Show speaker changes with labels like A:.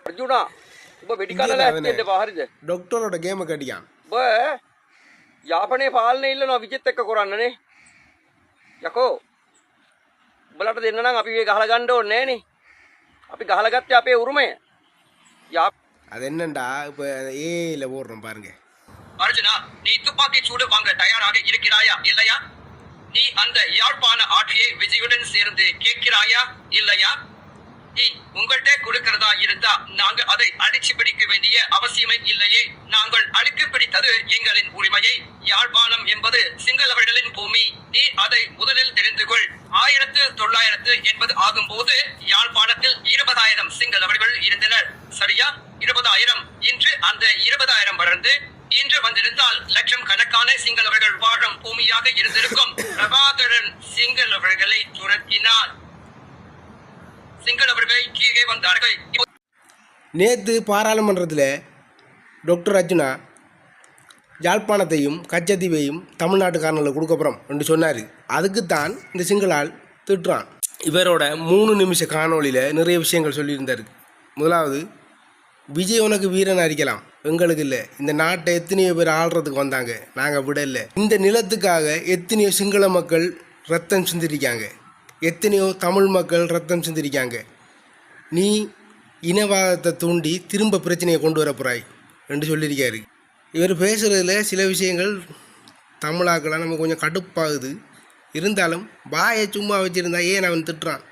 A: අර්ජුනා ඔබ වෙඩි කනලා ඇත්තේ එන්න එපා හරිද?
B: ඩොක්ටරෝට ගේම කඩියන්.
A: ඔබ යාපනයේ පාලනය ඉල්ලනවා විජිත් එක්ක කරන්නනේ. යකෝ උඹලට දෙන්න නම් අපි මේ ගහලා ගන්න ඕනේ නෑනේ. අපි ගහලා ගත්තේ අපේ උරුමය.
B: அது என்னண்டா இப்போ ஏல போடுறோம் பாருங்க.
A: அர்ஜுனா நீ துப்பாக்கி சூடு வாங்க தயாராக இருக்கிறாயா இல்லையா? நீ அந்த யாழ்ப்பாண ஆட்சியை விஜயுடன் சேர்ந்து கேட்கிறாயா இல்லையா? நீ உங்கள்கிட்ட கொடுக்கிறதா இருந்தா நாங்க அதை அடிச்சு பிடிக்க வேண்டிய அவசியமே இல்லையே. நாங்கள் அடித்து பிடித்தது எங்களின் உரிமையை. யாழ்ப்பாணம் என்பது சிங்களவர்களின் பூமி. நீ அதை முதலில் தெரிந்து கொள். 1980 ஆகும்போது யாழ்ப்பாணத்தில் 20,000 சிங்களவர்கள் இருந்தனர். சரியா? 20,000. இன்று அந்த 20,000 வளர்ந்து இன்று வந்திருந்தால் லட்சம் கணக்கான சிங்களவர்கள் வாழும் பூமியாக இருந்திருக்கும். பிரபாகரன் சிங்களவர்களை துரத்தினார். சிங்களவர்கள் கீழே வந்தார்கள்.
B: நேற்று பாராளுமன்றத்தில் டாக்டர் அர்ஜுனா யாழ்ப்பாணத்தையும் கச்சத்தீவையும் தமிழ்நாட்டுக்காரங்களுக்கு கொடுக்கப்புறம் என்று சொன்னார். அதுக்குத்தான் இந்த சிங்களால் திட்டுறான். இவரோட 3 நிமிஷ காணொளியில் நிறைய விஷயங்கள் சொல்லியிருந்தார். முதலாவது, விஜய் உனக்கு வீரன் அறிக்கலாம், எங்களுக்கு இல்லை. இந்த நாட்டை எத்தனையோ பேர் ஆள்றதுக்கு வந்தாங்க, நாங்கள் விட இல்லை. இந்த நிலத்துக்காக எத்தனையோ சிங்கள மக்கள் ரத்தம் சிந்திருக்காங்க, எத்தனையோ தமிழ் மக்கள் ரத்தம் சிந்திருக்காங்க. நீ இனவாதத்தை தூண்டி திரும்ப பிரச்சனையை கொண்டு வர போகிறாய் என்று சொல்லியிருக்காரு. இவர் பேசுகிறதுல சில விஷயங்கள் தமிழாக்கெல்லாம் நமக்கு கொஞ்சம் கடுப்பாகுது. இருந்தாலும் வாயை சும்மா வச்சுருந்தா ஏன் அவன் திட்டுறான்?